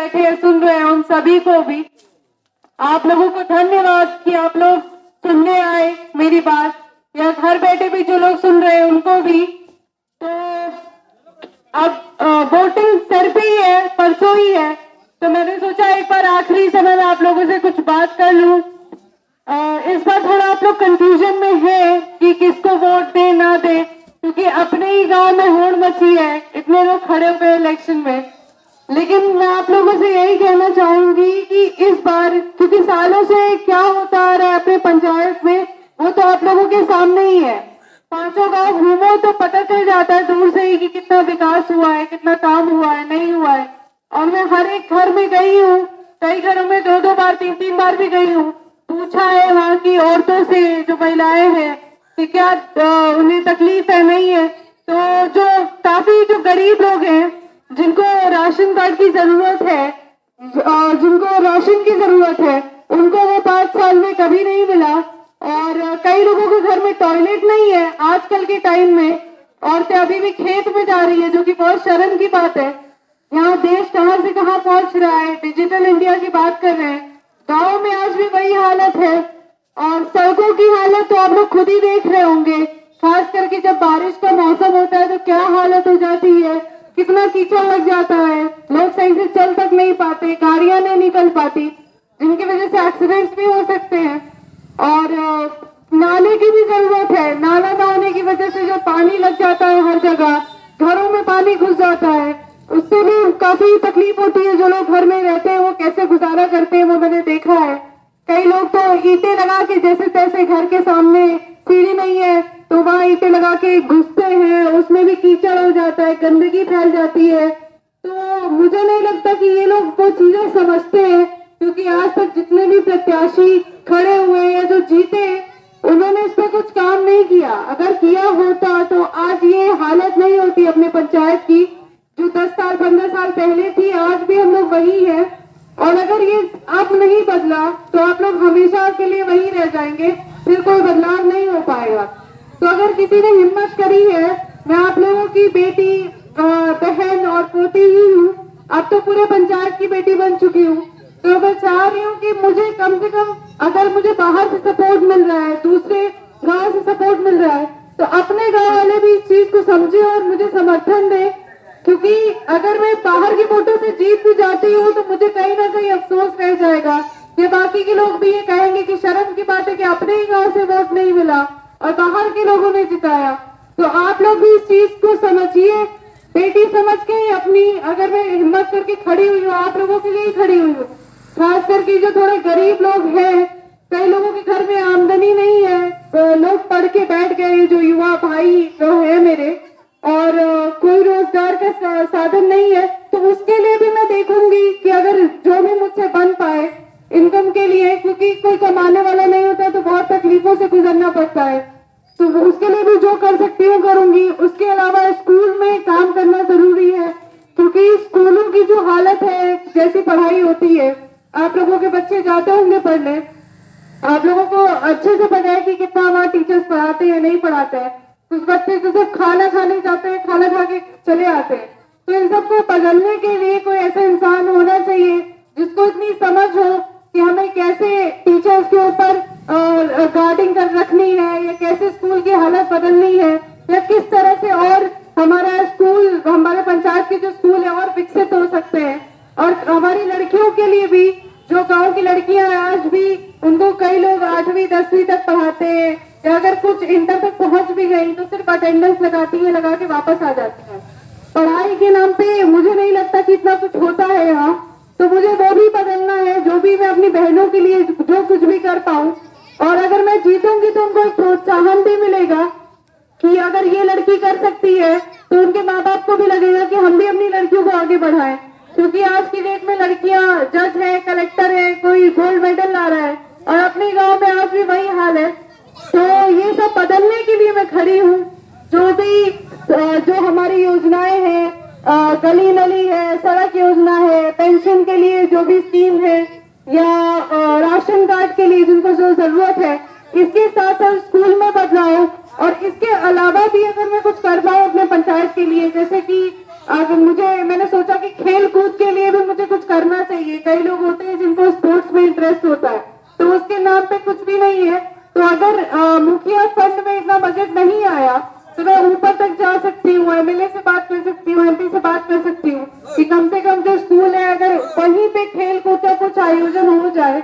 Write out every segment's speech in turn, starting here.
बैठे हैं सुन रहे हैं उन सभी को भी आप लोगों को धन्यवाद कि आप लोग सुनने आए मेरी बात, या घर बैठे भी जो लोग सुन रहे हैं उनको भी। तो अब वोटिंग सर पे ही है, परसों ही है, तो मैंने सोचा एक बार आखिरी समय में आप लोगों से कुछ बात कर लूं। इस बार थोड़ा आप लोग कंफ्यूजन में है कि किसको वोट दे ना दे, क्योंकि अपने ही गांव में होड़ मची है, इतने लोग खड़े हुए इलेक्शन में। लेकिन मैं आप लोगों से यही कहना चाहूंगी कि इस बार, क्योंकि सालों से क्या होता आ रहा है अपने पंचायत में वो तो आप लोगों के सामने ही है। 500 गांव घूमो तो पता चल जाता है दूर से ही कि कितना विकास हुआ है, कितना काम हुआ है, नहीं हुआ है। और मैं हर एक घर में गई हूँ, कई घरों में 2-2 बार 3-3 बार भी गई हूँ, पूछा है वहाँ की औरतों से जो महिलाएं हैं कि क्या उन्हें तकलीफ है, नहीं है। तो जो काफी जो गरीब लोग हैं जिनको राशन कार्ड की जरूरत है, जिनको राशन की जरूरत है, उनको वो 5 साल में कभी नहीं मिला। और कई लोगों के घर में टॉयलेट नहीं है आजकल के टाइम में, औरतें अभी भी खेत में जा रही है, जो कि बहुत शर्म की बात है। यहाँ देश कहाँ से कहाँ पहुंच रहा है, डिजिटल इंडिया की बात कर रहे हैं, गाँव में आज भी वही हालत है। और सड़कों की हालत तो आप लोग खुद ही देख रहे होंगे, खास करके जब बारिश का मौसम होता है तो क्या हालत हो जाती है, कितना कीचड़ लग जाता है, लोग सही से चल तक नहीं पाते, गाड़ियां नहीं निकल पाती, जिनकी वजह से एक्सीडेंट्स भी हो सकते हैं। और नाले की भी जरूरत है, नाला ना होने की वजह से जो पानी लग जाता है हर जगह, घरों में पानी घुस जाता है, उससे भी काफी तकलीफ होती है। जो लोग घर में रहते हैं वो कैसे गुजारा करते हैं वो मैंने देखा है। कई लोग तो ईंटें लगा के जैसे तैसे, घर के सामने सीढ़ी नहीं है तो वहां ईंटें लगा के घुसते हैं, उसमें भी कीचड़ हो जाता है, गंदगी फैल जाती है। तो मुझे नहीं लगता कि ये लोग वो चीजें समझते हैं, क्योंकि आज तक जितने भी प्रत्याशी खड़े हुए या जो जीते उन्होंने इस पे कुछ काम नहीं किया। अगर किया होता तो आज ये हालत नहीं होती अपने पंचायत की, जो 10 साल 15 साल पहले थी, आज भी हम लोग वही है। और अगर ये अब नहीं बदला तो आप लोग हमेशा के लिए वही रह जाएंगे, फिर कोई बदलाव नहीं हो पाएगा। तो अगर किसी ने हिम्मत करी है, मैं आप लोगों की बेटी, बहन और पोती ही हूँ, अब तो पूरे पंचायत की बेटी बन चुकी हूँ। तो मैं चाह रही हूँ कि मुझे कम से कम, अगर मुझे बाहर से सपोर्ट मिल रहा है, दूसरे गांव से सपोर्ट मिल रहा है, तो अपने गांव वाले भी इस चीज को समझे और मुझे समर्थन दे। क्योंकि अगर मैं बाहर की वोटों से जीत भी जाती हूँ तो मुझे कहीं ना कहीं अफसोस रह जाएगा कि बाकी के लोग भी ये कहेंगे कि शर्म की बात है कि अपने ही गांव से वोट नहीं मिला और बाहर के लोगों ने जिताया। तो आप लोग भी इस चीज को समझिए, बेटी समझ के अपनी, अगर मैं हिम्मत करके खड़ी हुई हूँ, आप लोगों के लिए ही खड़ी हुई हूँ। खास करके जो थोड़े गरीब लोग हैं, कई लोगों के घर में आमदनी नहीं है, तो लोग पढ़ के बैठ गए, जो युवा भाई जो है मेरे, और कोई रोजगार का साधन नहीं है, तो उसके लिए भी मैं देखूंगी कि अगर जो भी मुझसे बन पाए इनकम के लिए, क्योंकि कोई कमाने वाला नहीं होता तो बहुत तकलीफों से गुजरना पड़ता है, तो उसके लिए भी जो कर सकती हूँ करूंगी। उसके अलावा स्कूल में काम करना जरूरी है, क्योंकि स्कूलों की जो हालत है, जैसी पढ़ाई होती है, आप लोगों के बच्चे जाते होंगे पढ़ने, आप लोगों को अच्छे से पता है कि कितना वहाँ टीचर्स पढ़ाते हैं, नहीं पढ़ाते हैं। कुछ बच्चे तो सिर्फ खाना खाने जाते हैं, खाना खा के चले आते हैं। तो इन सबको बदलने के लिए कोई ऐसा इंसान होना चाहिए जिसको इतनी समझ हो कि हमें कैसे टीचर्स के ऊपर गार्डिंग कर रखनी है, या कैसे स्कूल की हालत बदलनी है, या किस तरह से और हमारा स्कूल, हमारे पंचायत के जो स्कूल है और विकसित हो सकते हैं। और हमारी लड़कियों के लिए भी, जो गांव की लड़कियां आज भी, उनको कई लोग 8वीं 10वीं तक पढ़ाते हैं, या अगर कुछ इंटर तक पहुंच भी गई तो सिर्फ अटेंडेंस लगाती है, लगा के वापस आ जाती है। पढ़ाई के नाम पे मुझे नहीं लगता कि इतना कुछ होता है यहाँ, तो मुझे वो भी बदलना है, जो भी मैं अपनी बहनों के लिए जो कुछ भी कर पाऊं। और अगर मैं जीतूंगी तो उनको एक प्रोत्साहन भी मिलेगा कि अगर ये लड़की कर सकती है तो उनके माँ बाप को भी लगेगा कि हम भी अपनी लड़कियों को आगे बढ़ाएं। क्योंकि आज की डेट में लड़कियां जज है, कलेक्टर है, कोई गोल्ड मेडल ला रहा है, और अपने गांव में आज भी वही हाल है। तो ये सब बदलने के लिए मैं खड़ी हूँ। जो हमारी योजनाएं हैं, गली नली है, सड़क योजना है, पेंशन के लिए जो भी स्कीम है, या राशन कार्ड के लिए जिनको जो जरूरत है, इसके साथ साथ स्कूल में बदलाव। और इसके अलावा भी अगर मैं कुछ कर पाऊँ अपने पंचायत के लिए, जैसे कि अगर मैंने सोचा कि खेल कूद के लिए भी मुझे कुछ करना चाहिए। कई लोग होते हैं जिनको स्पोर्ट्स में इंटरेस्ट होता है, तो उसके नाम पे कुछ भी नहीं है। तो अगर मुखिया फंड में इतना बजट नहीं आया तो मैं ऊपर तक जा सकती हूँ, एमएलए से बात कर सकती हूँ, एमपी से बात कर सकती हूँ कि कम से कम जो स्कूल है अगर वहीं पे खेल कूद का कुछ आयोजन हो जाए,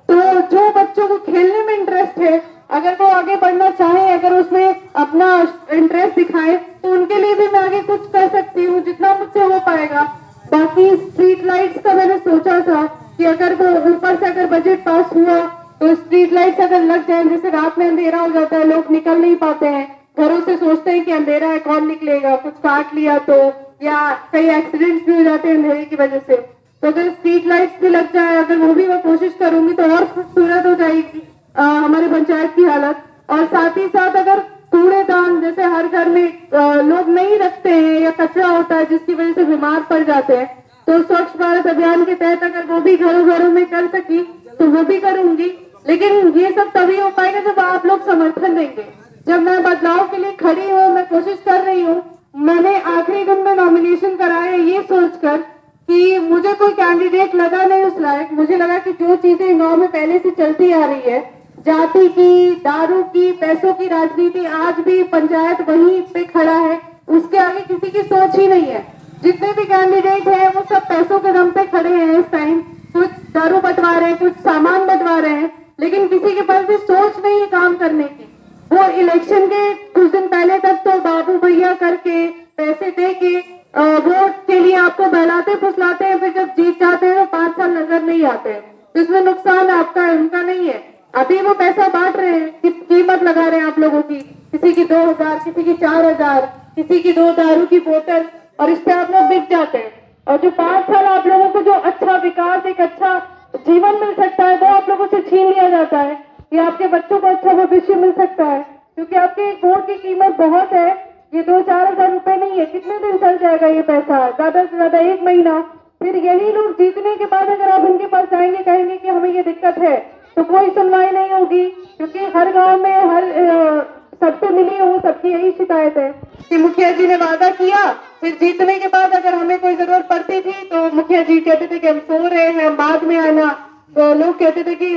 तो जो बच्चों को खेलने में इंटरेस्ट है अगर वो आगे बढ़ना चाहे, अगर उसमें अपना इंटरेस्ट दिखाए, तो उनके लिए भी मैं आगे कुछ कर सकती हूँ जितना मुझसे हो पाएगा। बाकी स्ट्रीट लाइट्स का मैंने सोचा था कि अगर वो ऊपर से अगर बजट पास हुआ तो स्ट्रीट लाइट्स अगर लग जाए, जैसे रात में अंधेरा हो जाता है, लोग निकल नहीं पाते हैं, घरों से सोचते हैं कि अंधेरा है कौन निकलेगा, कुछ काट लिया तो, या कई एक्सीडेंट्स भी हो जाते हैं अंधेरे की वजह से। तो अगर स्ट्रीट लाइट्स भी लग जाए, अगर वो भी मैं कोशिश करूंगी तो और खूबसूरत हो जाएगी हमारे पंचायत की हालत। और साथ ही साथ अगर कूड़ेदान, जैसे हर घर में लोग नहीं रखते हैं या कचरा होता है जिसकी वजह से बीमार पड़ जाते हैं, तो स्वच्छ भारत अभियान के तहत अगर वो भी घरों घरों में कर सकी तो वो भी करूंगी। लेकिन ये सब तभी हो पाएगा जब आप लोग समर्थन देंगे। जब मैं बदलाव के लिए खड़ी हूँ, मैं कोशिश कर रही हूँ, मैंने आखिरी दिन में नॉमिनेशन कराया ये सोचकर कि मुझे कोई कैंडिडेट लगा नहीं उस लायक। मुझे लगा कि जो चीजें गांव में पहले से चलती आ रही है, जाति की, दारू की, पैसों की राजनीति, आज भी पंचायत वहीं पे खड़ा है, उसके आगे किसी की सोच ही नहीं है। जितने भी कैंडिडेट हैं वो सब पैसों के दम पे खड़े हैं इस टाइम, कुछ दारू बंटवा रहे हैं, कुछ सामान बंटवा रहे हैं, लेकिन किसी के पास भी सोच नहीं है काम करने की। वो इलेक्शन के कुछ दिन पहले तक तो बाबू भैया करके पैसे दे के वोट के लिए आपको बहलाते फुसलाते हैं, फिर जब जीत जाते हैं तो 5 साल नजर नहीं आते हैं। तो इसमें नुकसान आपका है, उनका नहीं है। अभी वो पैसा बांट रहे हैं, कीमत लगा रहे हैं आप लोगों की, किसी की 2000, किसी की 4000, किसी की 2 दारू की बोतल, और इस पे आप लोग बिक जाते हैं। और जो 5 साल आप लोगों को जो अच्छा विकास, एक अच्छा जीवन मिल सकता है, वो आप लोगों से छीन लिया जाता है। या आपके बच्चों को अच्छा भविष्य मिल सकता है, क्योंकि आपके एक वोट की कीमत बहुत है। ये 2-4 हजार रुपए नहीं है, कितने दिन चल जाएगा ये पैसा, ज्यादा से ज्यादा 1 महीना। फिर यही लोग जीतने के बाद अगर आप उनके पास जाएंगे, कहेंगे कि हमें ये दिक्कत है, तो कोई सुनवाई नहीं होगी, क्योंकि हर गांव में हर सबसे मिली हूँ, सबकी यही शिकायत है कि मुखिया जी ने वादा किया, फिर जीतने के बाद अगर हमें कोई जरूरत पड़ती थी तो मुखिया जी कहते थे कि हम सो रहे हैं, बाद में आना। तो लोग कहते थे कि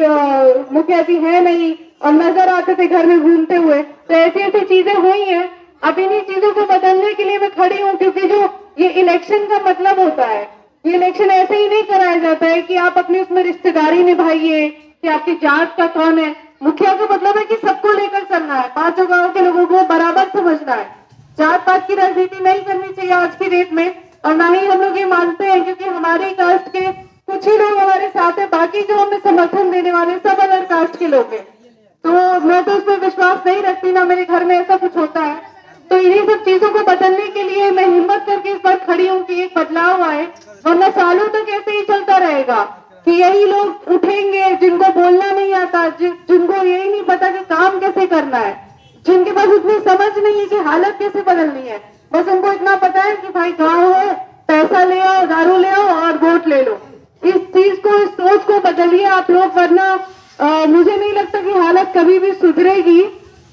मुखिया जी है नहीं, और नजर आते थे घर में घूमते हुए। तो ऐसी ऐसी चीजें हुई हैं। अब इन्हीं चीजों को बदलने के लिए मैं खड़ी हूँ, क्योंकि जो ये इलेक्शन का मतलब होता है, ये इलेक्शन ऐसे ही नहीं कराया जाता है कि आप अपनी उसमें रिश्तेदारी निभाइए कि आपकी जात का कौन है। मुखिया का मतलब है कि सबको लेकर चलना है, 5 गांव के लोगों को बराबर समझना है। जात पात की राजनीति नहीं करनी चाहिए आज की डेट में, और ना ही हम लोग ये मानते हैं, क्योंकि हमारे कास्ट के कुछ ही लोग हमारे साथ है, बाकी जो हमें समर्थन देने वाले सब अदर कास्ट के लोग हैं। तो मैं तो उसमें विश्वास नहीं रखती, ना मेरे घर में ऐसा कुछ होता है। तो इन्हीं सब चीजों को बदलने के लिए मैं हिम्मत करके इस बार खड़ी हूँ कि एक बदलाव आए, वरना सालों तक ऐसे ही चलता रहेगा कि यही लोग उठेंगे जिनको बोलना नहीं आता, जिनको यही नहीं पता कि काम कैसे करना है, जिनके पास उतनी समझ नहीं है कि हालत कैसे बदलनी है। बस उनको इतना पता है कि भाई गाँव है, पैसा ले आओ, दारू ले आओ और वोट ले लो। इस चीज को, इस सोच को बदलिए आप लोग, वरना मुझे नहीं लगता कि हालत कभी भी सुधरेगी।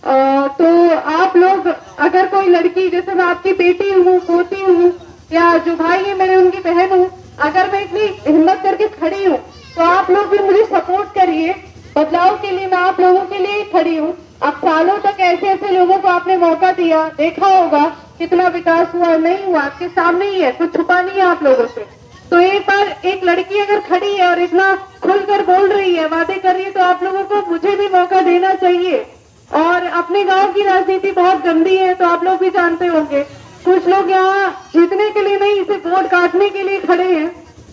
तो आप लोग, अगर कोई लड़की, जैसे मैं आपकी बेटी हूँ, पोती हूँ, या जो भाई है मेरे उनकी बहन हूँ, अगर मैं इतनी हिम्मत करके खड़ी हूँ तो आप लोग भी मुझे सपोर्ट करिए। बदलाव के लिए मैं आप लोगों के लिए ही खड़ी हूँ। अब सालों तक ऐसे ऐसे लोगों को आपने मौका दिया, देखा होगा कितना विकास हुआ नहीं हुआ, आपके सामने ही है, कुछ छुपा नहीं है आप लोगों से। तो एक बार एक लड़की अगर खड़ी है और इतना खुलकर बोल रही है, वादे कर रही है, तो आप लोगों को मुझे भी मौका देना चाहिए। और अपने गांव की राजनीति बहुत गंदी है, तो आप लोग भी जानते होंगे। कुछ लोग यहाँ जीतने के लिए नहीं, इसे वोट काटने के लिए खड़े हैं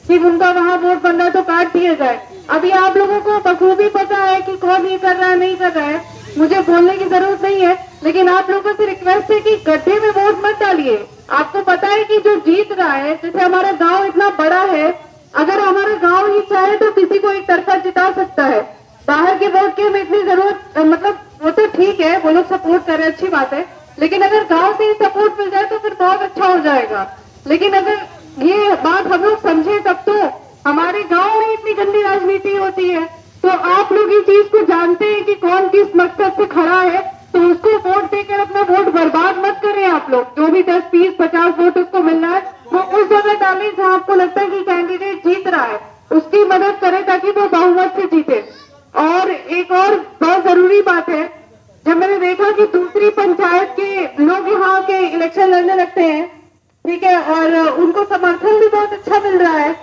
कि उनका वहां वोट बनना है तो काट दिया जाए। अभी आप लोगों को बखूबी पता है कि कौन ये कर रहा है, नहीं कर रहा है, मुझे बोलने की जरूरत नहीं है। लेकिन आप लोगों से रिक्वेस्ट है कि गड्ढे में वोट मत डालिए। आपको पता है कि जो जीत रहा है, जैसे हमारा गांव इतना बड़ा है, अगर हमारा गांव ही चाहे तो किसी को एक तरफा जिता सकता है। बाहर के वोट की हमें इतनी जरूरत, मतलब वो तो ठीक है, वो लोग सपोर्ट कर रहे हैं, अच्छी बात है, लेकिन अगर गांव से ही सपोर्ट मिल जाए तो फिर बहुत अच्छा हो जाएगा। लेकिन अगर ये बात हम लोग समझे तब तो। हमारे गांव में इतनी गंदी राजनीति होती है, तो आप लोग ये चीज को जानते हैं कि कौन किस मकसद से खड़ा है, तो उसको वोट देकर अपना वोट बर्बाद मत करें। आप लोग जो भी 10, 20, 50 वोट उसको मिलना है वो उस जगह डालें जहां आपको लगता है कि कैंडिडेट जीत रहा है, उसकी मदद करें ताकि वो बहुमत से जीते। और एक और बहुत जरूरी बात है, जब मैंने देखा कि दूसरी पंचायत के लोग यहाँ के इलेक्शन लड़ने लगते हैं, ठीक है, और उनको समर्थन भी बहुत अच्छा मिल रहा है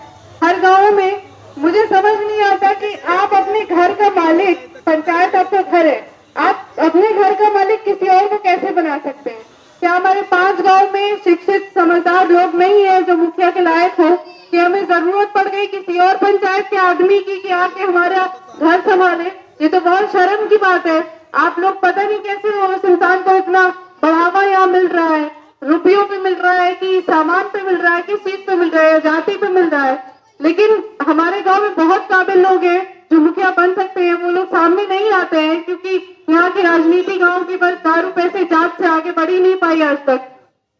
हर गांव में, मुझे समझ नहीं आता कि आप अपने घर का मालिक, पंचायत आपका घर है, आप अपने घर का मालिक किसी और को कैसे बना सकते हैं? क्या हमारे 5 गांव में शिक्षित समझदार लोग नहीं है जो मुखिया के लायक हो कि हमें जरूरत पड़ गई किसी और पंचायत के आदमी की कि आके हमारा घर संभाले? ये तो बहुत शर्म की बात है। आप लोग पता नहीं कैसे उस इंसान को इतना बढ़ावा यहाँ मिल रहा है, रुपयों पे मिल रहा है कि सामान पे मिल रहा है, किस चीज पे मिल रहा है, जाति पे मिल रहा है। लेकिन हमारे गांव में बहुत काबिल लोग हैं जो मुखिया बन सकते हैं, वो लोग सामने नहीं आते हैं क्योंकि यहाँ की राजनीति गांव की बस दारू पैसे जात से आगे बढ़ी नहीं पाई आज तक।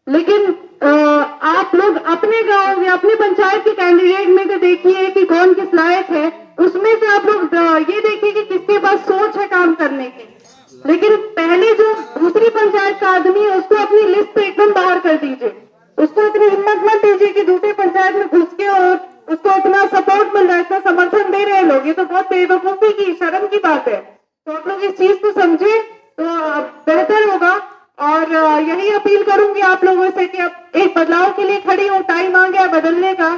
लेकिन आप लोग अपने गांव या अपने पंचायत के कैंडिडेट में तो देखिए कि कौन किस लायक है, उसमें से आप लोग ये देखिए कि किसके पास सोच है काम करने की। लेकिन पहले जो दूसरी पंचायत का आदमी है उसको अपनी लिस्ट से एकदम बाहर कर दीजिए, उसको इतनी हिम्मत मत दीजिए कि दूसरी पंचायत में घुस के और उसको इतना सपोर्ट मिल रहा है, इतना समर्थन दे रहे हैं लोग, ये तो बहुत बेवकूफी की शर्म की बात है। तो आप लोग इस चीज को समझे तो बेहतर होगा। और यही अपील करूंगी आप लोगों से कि अब एक बदलाव के लिए खड़ी हो, टाइम आ गया बदलने का,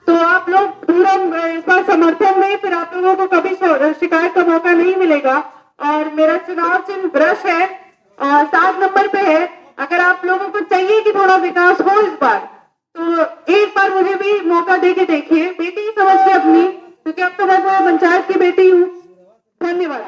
तो आप लोग पूरा इस बार समर्थन में, फिर आप लोगों को कभी शिकायत का मौका नहीं मिलेगा। और मेरा चुनाव चिन्ह ब्रश है और 7 नंबर पे है। अगर आप लोगों को चाहिए कि थोड़ा विकास हो इस बार, तो एक बार मुझे भी मौका दे के देखिए, बेटी समझ के अपनी, क्योंकि अब तो मैं पंचायत की बेटी हूँ। धन्यवाद।